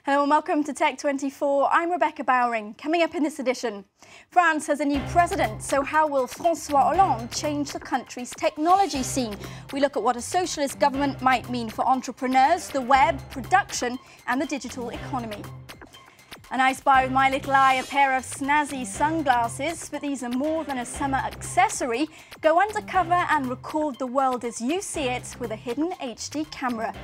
Hello and welcome to Tech24. I'm Rebecca Bowring. Coming up in this edition, France has a new president, so how will François Hollande change the country's technology scene? We look at what a socialist government might mean for entrepreneurs, the web, production and the digital economy. And I spy with my little eye a pair of snazzy sunglasses, but these are more than a summer accessory. Go undercover and record the world as you see it with a hidden HD camera.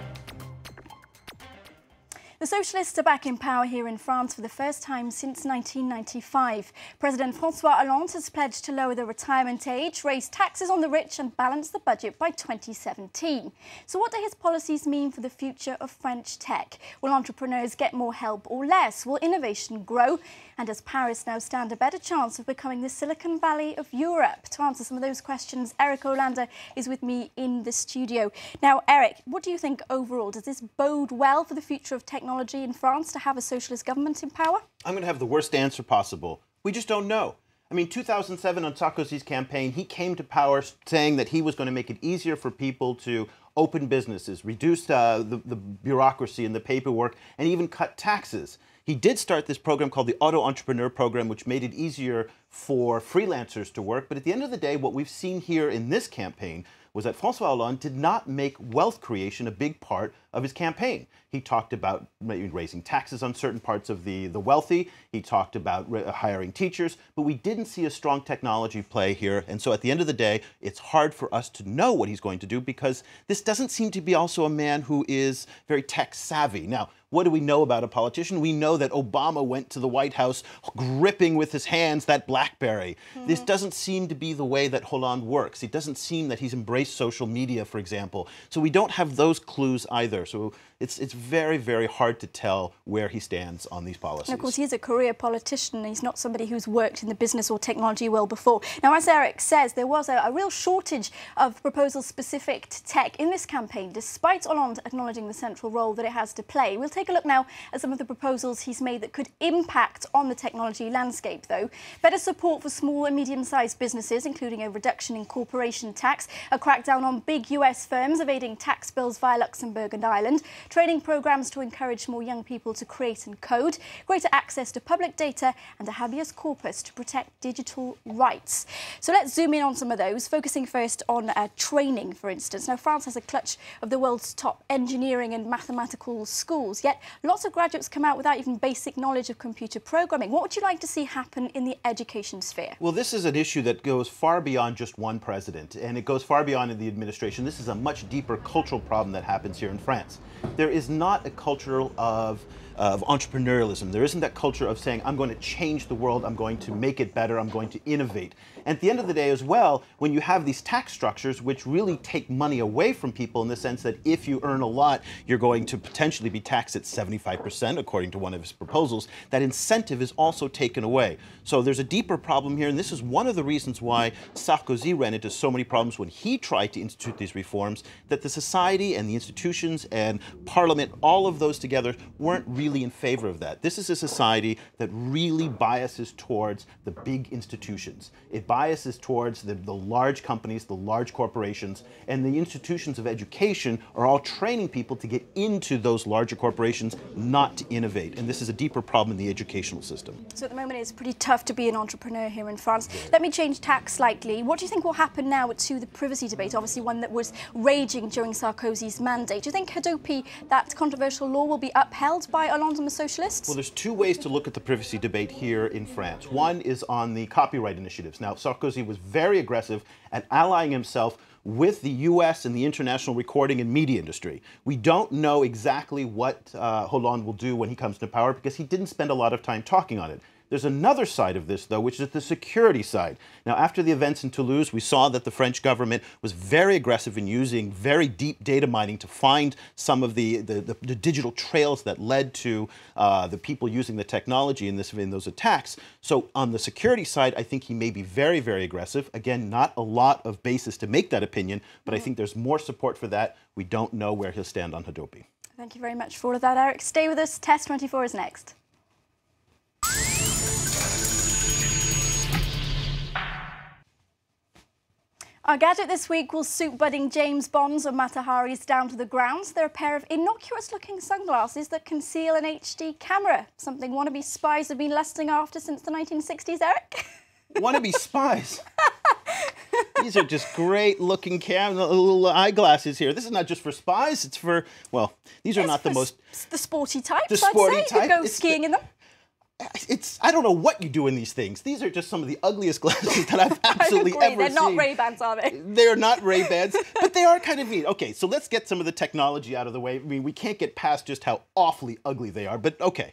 The socialists are back in power here in France for the first time since 1995. President François Hollande has pledged to lower the retirement age, raise taxes on the rich and balance the budget by 2017. So what do his policies mean for the future of French tech? Will entrepreneurs get more help or less? Will innovation grow? And does Paris now stand a better chance of becoming the Silicon Valley of Europe? To answer some of those questions, Olander is with me in the studio. Now, Eric, what do you think overall? Does this bode well for the future of technology in France to have a socialist government in power? I'm going to have the worst answer possible. We just don't know. I mean, 2007 on Sarkozy's campaign, he came to power saying that he was going to make it easier for people to open businesses, reduce the bureaucracy and the paperwork, and even cut taxes. He did start this program called the Auto Entrepreneur Program, which made it easier for freelancers to work. But at the end of the day, what we've seen here in this campaign was that François Hollande did not make wealth creation a big part of his campaign. He talked about raising taxes on certain parts of the wealthy. He talked about hiring teachers, but we didn't see a strong technology play here. And so at the end of the day, it's hard for us to know what he's going to do because this doesn't seem to be also a man who is very tech savvy. Now, what do we know about a politician? We know that Obama went to the White House gripping with his hands that BlackBerry. This doesn't seem to be the way that Hollande works. It doesn't seem that he's embraced social media, for example. So we don't have those clues either. So it's very, very hard to tell where he stands on these policies. And of course, he's a career politician. He's not somebody who's worked in the business or technology world before. Now, as Eric says, there was a real shortage of proposals specific to tech in this campaign, despite Hollande acknowledging the central role that it has to play. We'll take a look now at some of the proposals he's made that could impact on the technology landscape, though. Better support for small and medium-sized businesses, including a reduction in corporation tax, a crackdown on big US firms evading tax bills via Luxembourg and Ireland, training programs to encourage more young people to create and code, greater access to public data, and a habeas corpus to protect digital rights. So let's zoom in on some of those, focusing first on training, for instance. Now, France has a clutch of the world's top engineering and mathematical schools, yet lots of graduates come out without even basic knowledge of computer programming. What would you like to see happen in the education sphere? Well, this is an issue that goes far beyond just one president, and it goes far beyond in the administration. This is a much deeper cultural problem that happens here in France. There is not a culture of entrepreneurialism. There isn't that culture of saying, I'm going to change the world, I'm going to make it better, I'm going to innovate. And at the end of the day as well, when you have these tax structures which really take money away from people in the sense that if you earn a lot, you're going to potentially be taxed at 75%, according to one of his proposals, that incentive is also taken away. So there's a deeper problem here, and this is one of the reasons why Sarkozy ran into so many problems when he tried to institute these reforms, that the society and the institutions and parliament, all of those together, weren't really in favor of that. This is a society that really biases towards the big institutions. It biases towards the large companies, the large corporations, and the institutions of education are all training people to get into those larger corporations, not to innovate. And this is a deeper problem in the educational system. So at the moment it's pretty tough to be an entrepreneur here in France. Let me change tack slightly. What do you think will happen now to the privacy debate, obviously one that was raging during Sarkozy's mandate? Do you think Hadopi, that controversial law, will be upheld by Hollande and the socialists? Well, there's two ways to look at the privacy debate here in France. One is on the copyright initiatives. Now, Sarkozy was very aggressive at allying himself with the US and the international recording and media industry. We don't know exactly what Hollande will do when he comes to power because he didn't spend a lot of time talking on it. There's another side of this, though, which is the security side. Now, after the events in Toulouse, we saw that the French government was very aggressive in using very deep data mining to find some of the digital trails that led to the people using the technology in those attacks. So on the security side, I think he may be very, very aggressive. Again, not a lot of basis to make that opinion, but I think there's more support for that. We don't know where he'll stand on Hadopi. Thank you very much for all of that, Eric. Stay with us. Test24 is next. Our gadget this week will suit budding James Bonds or Mata Hari's down to the ground. They're a pair of innocuous-looking sunglasses that conceal an HD camera, something wannabe spies have been lusting after since the 1960s, Eric. Wannabe spies? These are just great-looking little eyeglasses here. This is not just for spies, it's for, well, these are not the most... The sporty types, the sporty I'd say. type. You go skiing in them. I don't know what you do in these things. These are just some of the ugliest glasses that I've absolutely ever seen. They're not Ray-Bans, are they? They're not Ray-Bans, but they are kind of neat. Okay, so let's get some of the technology out of the way. I mean, we can't get past just how awfully ugly they are, but okay.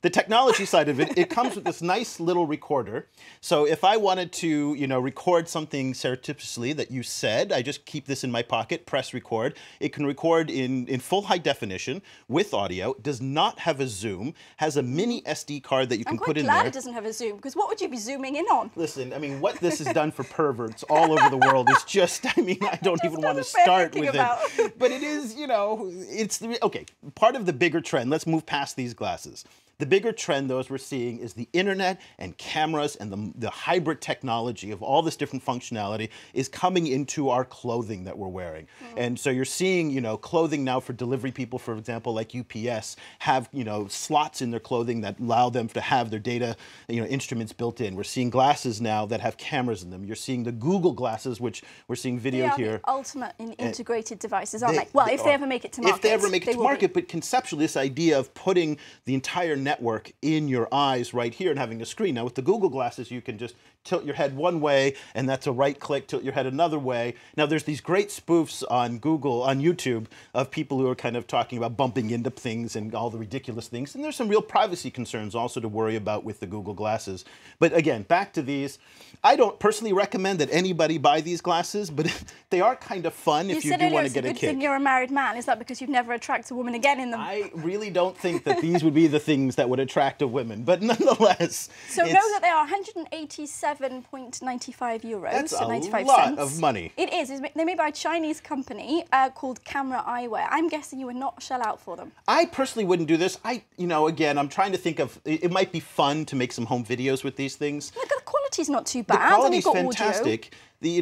The technology side of it, it comes with this nice little recorder. So if I wanted to, record something surreptitiously that you said, I just keep this in my pocket, press record. It can record in full high definition with audio. It does not have a zoom. Has a mini SD card that you can put in there. I'm quite glad it doesn't have a zoom, because what would you be zooming in on? Listen, I mean, what this has done for perverts all over the world is just, I mean, I don't even want to start with it. But it is, it's, okay, part of the bigger trend. Let's move past these glasses. The bigger trend, though, as we're seeing, is the internet and cameras and the hybrid technology of all this different functionality is coming into our clothing that we're wearing. And so you're seeing, clothing now for delivery people, for example, like UPS, have, slots in their clothing that allow them to have their data, instruments built in. We're seeing glasses now that have cameras in them. You're seeing the Google glasses, which we're seeing video here. The ultimate integrated devices, aren't they? Well, if they ever make it to market. If they ever make it to market, but conceptually, this idea of putting the entire network in your eyes right here and having a screen. Now with the Google glasses, you can just tilt your head one way and that's a right click, tilt your head another way. Now there's these great spoofs on YouTube of people who are kind of talking about bumping into things and all the ridiculous things. And there's some real privacy concerns also to worry about with the Google glasses. But again, back to these. I don't personally recommend that anybody buy these glasses, but they are kind of fun if you do want to get a kick. You said it's a good thing you're a married man. Is that because you'd never attract a woman again in them? I really don't think that these would be the things that would attract a woman, but nonetheless. So know that they are 187.95 euros. That's so 95 a lot cents. of money. It is. They're made by a Chinese company called Camera Eyewear. I'm guessing you would not shell out for them. I personally wouldn't do this. Again, I'm trying to think of, it might be fun to make some home videos with these things. Look, the quality's not too bad. The quality's fantastic. The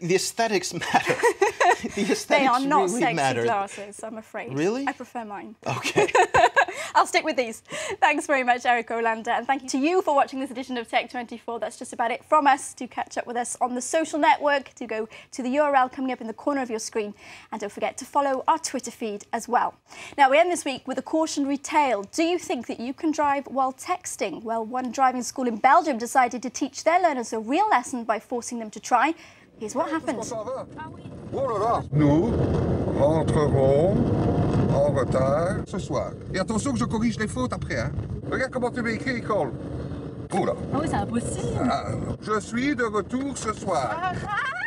aesthetics matter. The aesthetics they are not really sexy matter. glasses, I'm afraid. Really? I prefer mine. Okay. I'll stick with these. Thanks very much, Eric Olander, and thank you to you for watching this edition of Tech24. That's just about it from us. Do catch up with us on the social network. Do go to the URL coming up in the corner of your screen, and don't forget to follow our Twitter feed as well. Now, we end this week with a cautionary tale. Do you think that you can drive while texting? Well, one driving school in Belgium decided to teach their learners a real lesson by forcing them to try. Here's what happened. Nous rentrerons en retard ce soir. Et attention que je corrige les fautes après, hein. Regarde comment tu m'écris, Nicole. Oula. Oh, c'est impossible. Je suis de retour ce soir. Arrête!